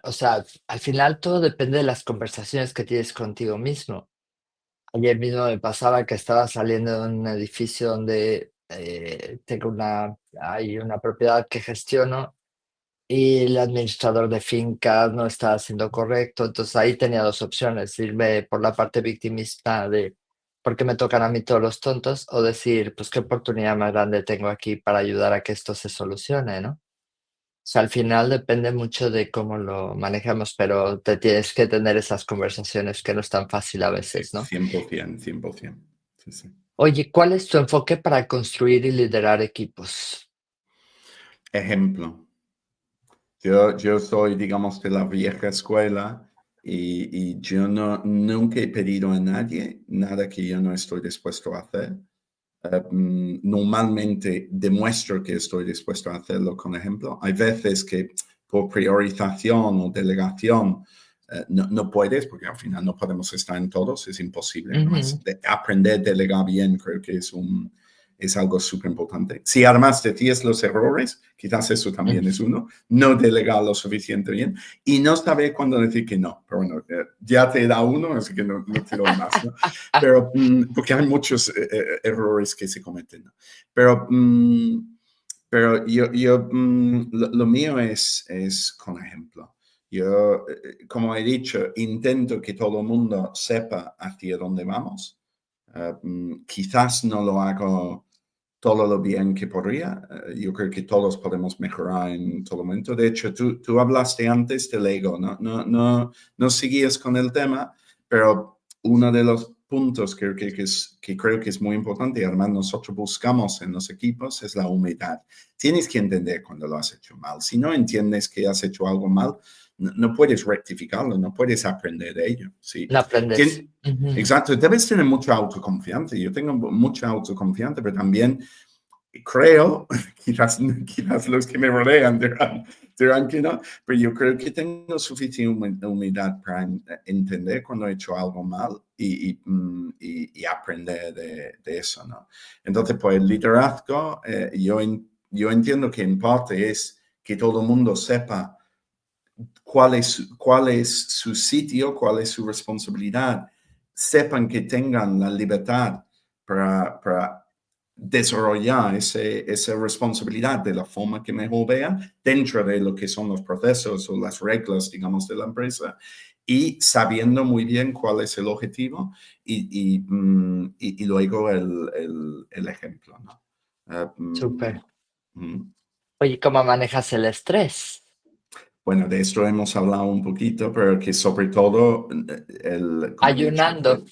[SPEAKER 2] o sea, al final todo depende de las conversaciones que tienes contigo mismo. Ayer mismo me pasaba que estaba saliendo de un edificio donde hay una propiedad que gestiono y el administrador de fincas no estaba siendo correcto. Entonces ahí tenía dos opciones: irme por la parte victimista de por qué me tocan a mí todos los tontos, o decir, pues qué oportunidad más grande tengo aquí para ayudar a que esto se solucione, ¿no? O sea, al final depende mucho de cómo lo manejamos, pero te tienes que tener esas conversaciones que no es tan fácil a
[SPEAKER 1] Sí,
[SPEAKER 2] veces, ¿no?
[SPEAKER 1] 100%, 100%. Sí, sí.
[SPEAKER 2] Oye, ¿cuál es tu enfoque para construir y liderar equipos?
[SPEAKER 1] Ejemplo. Yo soy, digamos, de la vieja escuela y yo nunca he pedido a nadie nada que yo no estoy dispuesto a hacer. Normalmente demuestro que estoy dispuesto a hacerlo con ejemplo. Hay veces que por priorización o delegación no puedes, porque al final no podemos estar en todos, es imposible. Además,
[SPEAKER 2] Ujú.
[SPEAKER 1] aprender a delegar bien creo que es algo súper importante. Si además decías los errores, quizás eso también es uno, no delegar lo suficiente bien y no saber cuándo decir que no. Pero bueno, ya te da uno, así que no te doy más, ¿no? Pero porque hay muchos errores que se cometen, ¿no? Pero lo mío es con ejemplo. Yo, como he dicho, intento que todo el mundo sepa hacia dónde vamos. Quizás no lo hago todo lo bien que podría. Yo creo que todos podemos mejorar en todo momento. De hecho, tú hablaste antes del ego, ¿no? No seguías con el tema, pero uno de los puntos que creo que es muy importante y además nosotros buscamos en los equipos es la humildad. Tienes que entender cuando lo has hecho mal. Si no entiendes que has hecho algo mal, no puedes rectificarlo, no puedes aprender de ello. ¿Sí?
[SPEAKER 2] No aprendes.
[SPEAKER 1] Exacto, debes tener mucha autoconfianza. Yo tengo mucha autoconfianza, pero también creo, quizás los que me rodean dirán que no, pero yo creo que tengo suficiente humildad para entender cuando he hecho algo mal y aprender de eso, ¿no? Entonces, pues el liderazgo, yo entiendo que en parte es que todo el mundo sepa cuál es su sitio, cuál es su responsabilidad, sepan que tengan la libertad para desarrollar esa responsabilidad de la forma que mejor vean dentro de lo que son los procesos o las reglas, digamos, de la empresa y sabiendo muy bien cuál es el objetivo y luego el ejemplo, ¿no?
[SPEAKER 2] Súper.
[SPEAKER 1] Mm.
[SPEAKER 2] Oye, ¿cómo manejas el estrés?
[SPEAKER 1] Bueno, de esto hemos hablado un poquito, pero que sobre todo, como he dicho,
[SPEAKER 2] Ayunando.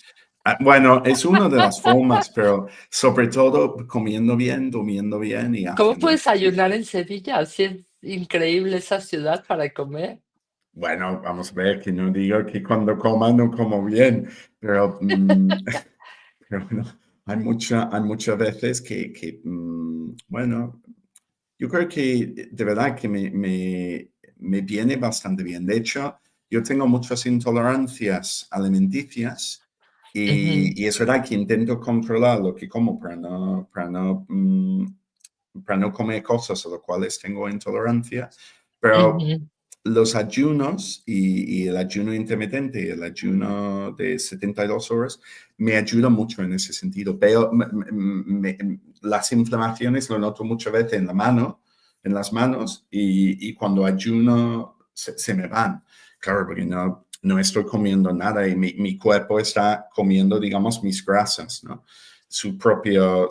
[SPEAKER 1] bueno, es una de las formas, pero sobre todo comiendo bien, durmiendo bien y
[SPEAKER 2] ¿Cómo
[SPEAKER 1] haciendo
[SPEAKER 2] puedes ayunar
[SPEAKER 1] ejercicio.
[SPEAKER 2] en Sevilla? Si es increíble esa ciudad para comer.
[SPEAKER 1] Bueno, vamos a ver, que no digo que cuando coma no como bien, pero, pero bueno, hay muchas veces bueno, yo creo que de verdad que me viene bastante bien. De hecho, yo tengo muchas intolerancias alimenticias
[SPEAKER 2] Ujú,
[SPEAKER 1] y es verdad que intento controlar lo que como para no comer cosas a las cuales tengo intolerancia, pero
[SPEAKER 2] ujú,
[SPEAKER 1] los ayunos y el ayuno intermitente y el ayuno de 72 horas me ayudan mucho en ese sentido. Pero las inflamaciones lo noto muchas veces en las manos y cuando ayuno se me van. Claro, porque no estoy comiendo nada y mi cuerpo está comiendo, digamos, mis grasas, ¿no? Su propia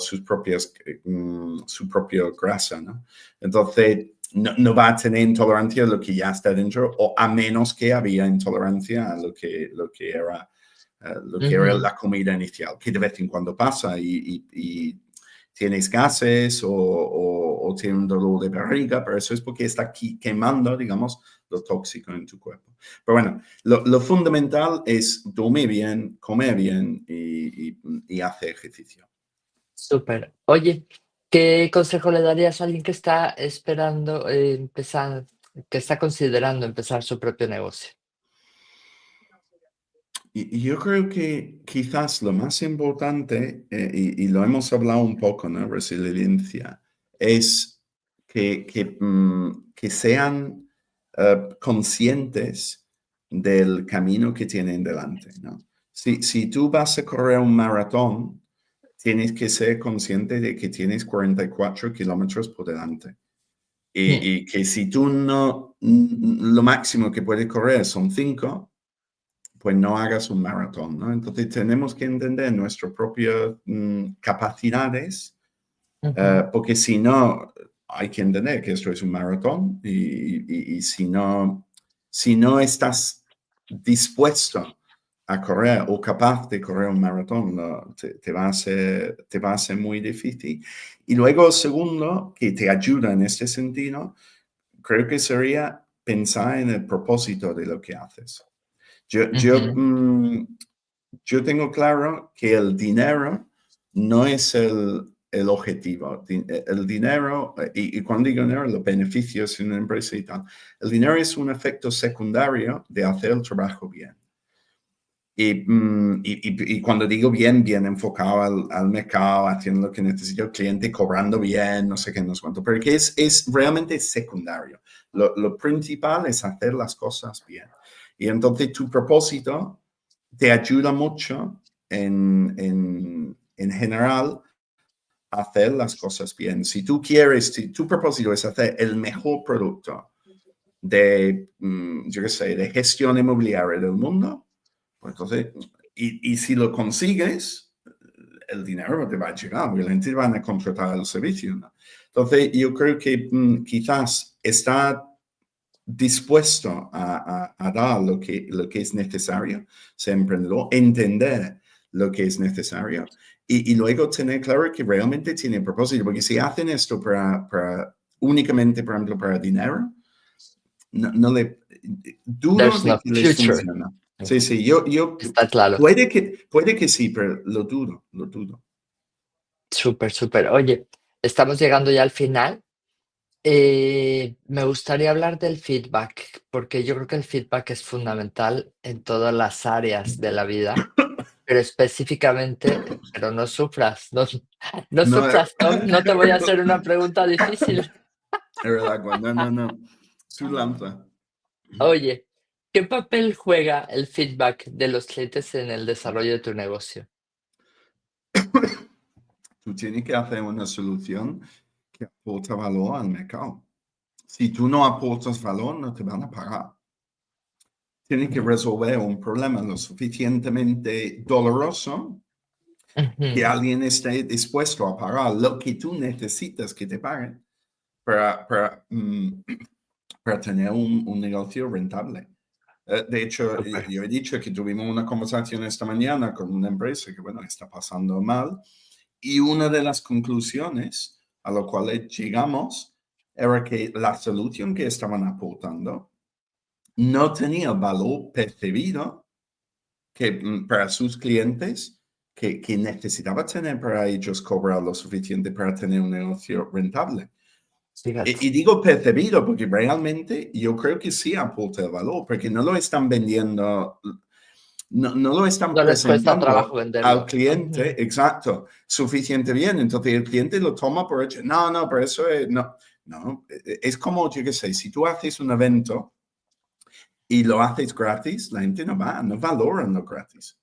[SPEAKER 1] grasa, ¿no? Entonces, no va a tener intolerancia a lo que ya está dentro, o a menos que había intolerancia a lo que era
[SPEAKER 2] ujú.
[SPEAKER 1] la comida inicial, que de vez en cuando pasa y tienes gases o tienes un dolor de barriga, pero eso es porque está aquí quemando, digamos, lo tóxico en tu cuerpo. Pero bueno, lo fundamental es dormir bien, comer bien y hacer ejercicio.
[SPEAKER 2] Súper. Oye, ¿qué consejo le darías a alguien que está esperando empezar, que está considerando empezar su propio negocio?
[SPEAKER 1] Y yo creo que quizás lo más importante, y lo hemos hablado un poco, ¿no? Resiliencia, es que sean conscientes del camino que tienen delante, ¿no? Si tú vas a correr un maratón, tienes que ser consciente de que tienes 44 kilómetros por delante.
[SPEAKER 2] Mm,
[SPEAKER 1] Y que si tú lo máximo que puedes correr son 5, pues no hagas un maratón, ¿no? Entonces tenemos que entender nuestras propias capacidades,
[SPEAKER 2] ujú.
[SPEAKER 1] porque si no, hay que entender que esto es un maratón y si no estás dispuesto a correr o capaz de correr un maratón, te va a ser muy difícil. Y luego, segundo, que te ayuda en este sentido, creo que sería pensar en el propósito de lo que haces. Yo, yo,
[SPEAKER 2] Ujú,
[SPEAKER 1] mm, yo tengo claro que el dinero no es el objetivo. El dinero, y cuando digo dinero, los beneficios en una empresa y tal, el dinero es un efecto secundario de hacer el trabajo bien. Y cuando digo bien, bien enfocado al mercado, haciendo lo que necesita el cliente, cobrando bien, no sé qué, no sé cuánto, pero que es realmente secundario. Lo principal es hacer las cosas bien. Y entonces tu propósito te ayuda mucho en general a hacer las cosas bien. Si tu propósito es hacer el mejor producto yo qué sé, de gestión inmobiliaria del mundo, pues entonces, y si lo consigues, el dinero no te va a llegar, porque la gente van a contratar el servicio, ¿no? Entonces, yo creo que quizás está dispuesto a dar lo que es necesario, ser emprendedor, entender lo que es necesario y luego tener claro que realmente tiene propósito, porque si hacen esto únicamente, por ejemplo, para dinero, no le dudo
[SPEAKER 2] There's
[SPEAKER 1] de
[SPEAKER 2] no
[SPEAKER 1] que les
[SPEAKER 2] future.
[SPEAKER 1] funciona. Sí, sí, yo
[SPEAKER 2] Está claro.
[SPEAKER 1] puede que sí, pero lo dudo, lo dudo.
[SPEAKER 2] Súper, súper. Oye, estamos llegando ya al final. Me gustaría hablar del feedback, porque yo creo que el feedback es fundamental en todas las áreas de la vida, pero específicamente, pero no sufras, no, no
[SPEAKER 1] No,
[SPEAKER 2] sufras, Tom, no te voy a hacer una pregunta difícil.
[SPEAKER 1] era el agua, no, su lámpara.
[SPEAKER 2] Oye, ¿qué papel juega el feedback de los clientes en el desarrollo de tu negocio?
[SPEAKER 1] Tú tienes que hacer una solución que aporta valor al mercado. Si tú no aportas valor, no te van a pagar. Tienes que resolver un problema lo suficientemente doloroso que
[SPEAKER 2] Ujú,
[SPEAKER 1] alguien esté dispuesto a pagar lo que tú necesitas que te paguen para tener un negocio rentable. De hecho,
[SPEAKER 2] súper.
[SPEAKER 1] yo he dicho que tuvimos una conversación esta mañana con una empresa que, bueno, está pasando mal y una de las conclusiones a lo cual llegamos era que la solución que estaban aportando no tenía valor percibido para sus clientes que necesitaba tener para ellos cobrar lo suficiente para tener un negocio rentable. Y
[SPEAKER 2] Fíjate,
[SPEAKER 1] digo percibido porque realmente yo creo que sí aporta el valor, porque no lo están vendiendo, no lo están
[SPEAKER 2] no les cuesta trabajo
[SPEAKER 1] presentando al
[SPEAKER 2] venderlo. Ujú,
[SPEAKER 1] cliente, exacto, suficiente bien. Entonces el cliente lo toma por hecho. No, pero eso es, no, es como, yo qué sé, si tú haces un evento y lo haces gratis, la gente no valoran lo gratis.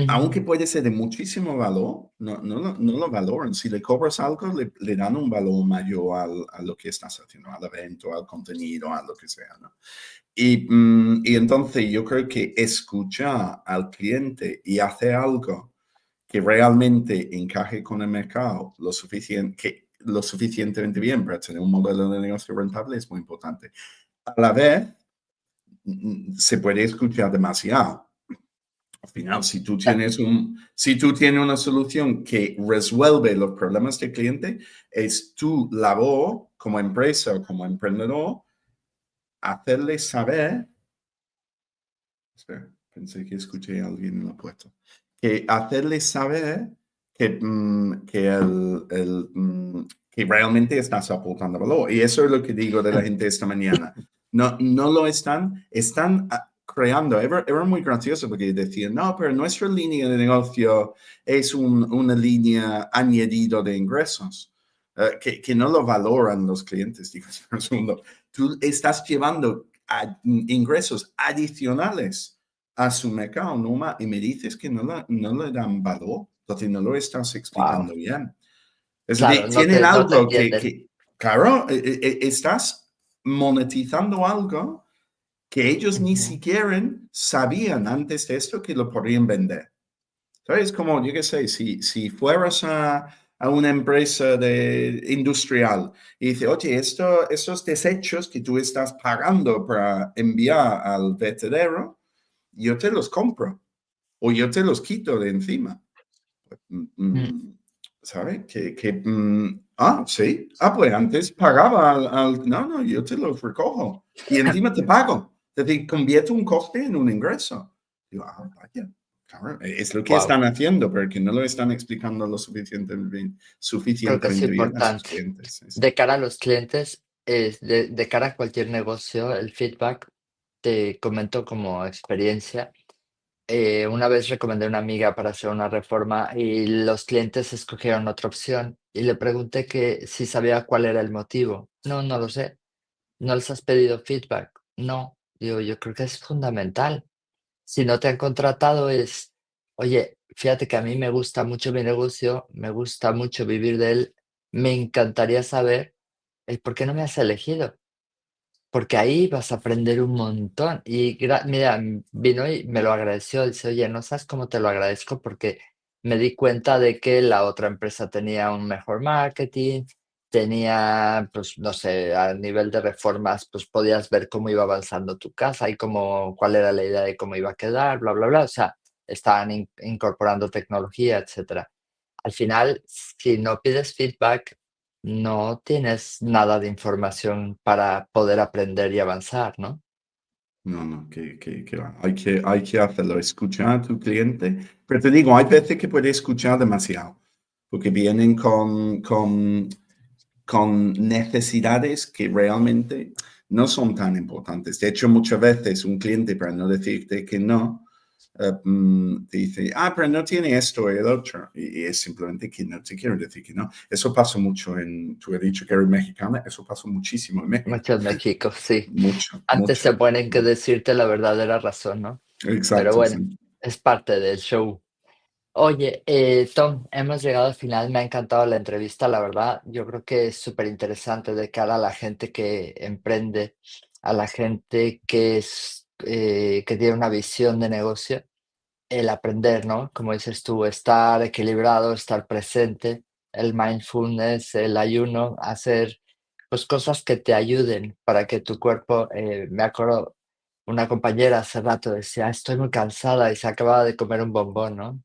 [SPEAKER 1] Aunque
[SPEAKER 2] ujú.
[SPEAKER 1] puede ser de muchísimo valor, no lo valoran. Si le cobras algo, le dan un valor mayor a lo que estás haciendo, al evento, al contenido, a lo que sea, ¿no? Y entonces yo creo que escuchar al cliente y hacer algo que realmente encaje con el mercado lo suficientemente bien para tener un modelo de negocio rentable es muy importante. A la vez, se puede escuchar demasiado. Al final,
[SPEAKER 2] Ah,
[SPEAKER 1] si tú tienes una solución que resuelve los problemas del cliente, es tu labor como empresa o como emprendedor hacerle saber. Espera, pensé que escuché a alguien en la puerta. Que hacerle saber que realmente estás aportando valor. Y eso es lo que digo de la gente esta mañana. No lo están creando. Era muy gracioso porque decían, no, pero nuestra línea de negocio es una línea añadido de ingresos. Que no lo valoran los clientes. Digo, un segundo, tú estás llevando ingresos adicionales a su mercado, Numa, y me dices que no le dan valor, entonces no lo estás
[SPEAKER 2] wow.
[SPEAKER 1] explicando bien. Es
[SPEAKER 2] Claro,
[SPEAKER 1] decir, tienen
[SPEAKER 2] no te
[SPEAKER 1] algo
[SPEAKER 2] entienden.
[SPEAKER 1] claro, estás monetizando algo que ellos ni
[SPEAKER 2] Ujú.
[SPEAKER 1] siquiera sabían antes de esto que lo podrían vender. ¿Sabes? Como, yo qué sé, si fueras a una empresa industrial y dice, oye, estos desechos que tú estás pagando para enviar al vertedero, yo te los compro o yo te los quito de encima. Mm,
[SPEAKER 2] Mm,
[SPEAKER 1] ¿Sabes? Sí. Pues antes pagaba no, yo te los recojo y encima te pago. Es decir, convierto un coste en un ingreso. Digo, vaya. Claro, es lo que
[SPEAKER 2] wow,
[SPEAKER 1] están haciendo, pero que no lo están explicando lo
[SPEAKER 2] creo que es
[SPEAKER 1] suficientemente bien a sus
[SPEAKER 2] importante.
[SPEAKER 1] clientes. Sí, sí.
[SPEAKER 2] De cara a los clientes, de cara a cualquier negocio, el feedback, te comento como experiencia. Una vez recomendé a una amiga para hacer una reforma y los clientes escogieron otra opción y le pregunté que si sabía cuál era el motivo. No, no lo sé. ¿No les has pedido feedback? No. Digo, yo creo que es fundamental. Si no te han contratado es, oye, fíjate que a mí me gusta mucho mi negocio, me gusta mucho vivir de él, me encantaría saber el por qué no me has elegido, porque ahí vas a aprender un montón. Y mira, vino y me lo agradeció, dice, oye, no sabes cómo te lo agradezco porque me di cuenta de que la otra empresa tenía un mejor marketing, tenía, pues, no sé, a nivel de reformas, pues podías ver cómo iba avanzando tu casa y cómo, cuál era la idea de cómo iba a quedar, bla, bla, bla. O sea, estaban incorporando tecnología, etcétera. Al final, si no pides feedback, no tienes nada de información para poder aprender y avanzar, ¿no?
[SPEAKER 1] No, no, que va. Hay que hacerlo, escuchar a tu cliente. Pero te digo, hay veces que puedes escuchar demasiado, porque vienen con necesidades que realmente no son tan importantes. De hecho, muchas veces un cliente, para no decirte que no, te dice, pero no tiene esto o el otro. Y es simplemente que no te quiero decir que no. Eso pasa mucho tú has dicho que eres mexicana, eso pasa muchísimo en México.
[SPEAKER 2] Mucho en México, sí.
[SPEAKER 1] Mucho,
[SPEAKER 2] Antes
[SPEAKER 1] mucho.
[SPEAKER 2] se ponen que decirte la verdadera razón, ¿no? Pero
[SPEAKER 1] Exacto,
[SPEAKER 2] bueno,
[SPEAKER 1] sí.
[SPEAKER 2] es parte del show. Oye, Tom, hemos llegado al final, me ha encantado la entrevista, la verdad. Yo creo que es súper interesante de cara a la gente que emprende, a la gente que tiene una visión de negocio. El aprender, ¿no? Como dices tú, estar equilibrado, estar presente, el mindfulness, el ayuno, hacer, pues, cosas que te ayuden para que tu cuerpo, me acuerdo, una compañera hace rato decía: "Estoy muy cansada", y se acababa de comer un bombón, ¿no?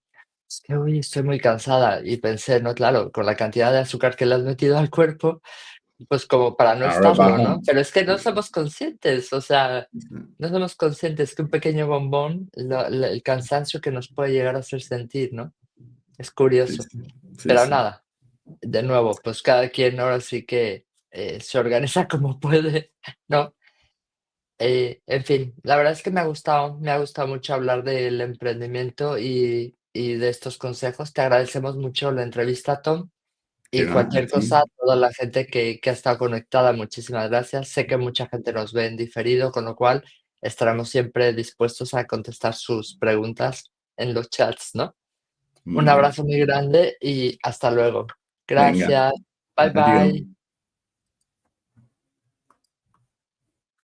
[SPEAKER 2] Es que: "Uy, estoy muy cansada", y pensé, no, claro, con la cantidad de azúcar que le has metido al cuerpo, pues, como para no
[SPEAKER 1] Ahora
[SPEAKER 2] estarlo, ¿no?
[SPEAKER 1] bajón.
[SPEAKER 2] Pero es que no
[SPEAKER 1] Sí, sí,
[SPEAKER 2] somos conscientes, o sea,
[SPEAKER 1] sí,
[SPEAKER 2] no somos conscientes que un pequeño bombón, el cansancio que nos puede llegar a hacer sentir, ¿no? Es
[SPEAKER 1] sí,
[SPEAKER 2] curioso.
[SPEAKER 1] sí, sí,
[SPEAKER 2] Pero
[SPEAKER 1] sí.
[SPEAKER 2] nada, de nuevo, pues cada quien ahora sí que, se organiza como puede, ¿no? En fin, la verdad es que me ha gustado mucho hablar del emprendimiento y de estos consejos. Te agradecemos mucho la entrevista, Tom.
[SPEAKER 1] Que
[SPEAKER 2] Y
[SPEAKER 1] va, a
[SPEAKER 2] cualquier
[SPEAKER 1] ti.
[SPEAKER 2] cosa, toda la gente que ha estado conectada, muchísimas gracias. Sé que mucha gente nos ve en diferido, con lo cual estaremos siempre dispuestos a contestar sus preguntas en los chats, ¿no? Un
[SPEAKER 1] Muy bien.
[SPEAKER 2] abrazo muy grande y hasta luego.
[SPEAKER 1] Venga,
[SPEAKER 2] Gracias. Bye,
[SPEAKER 1] adiós.
[SPEAKER 2] bye.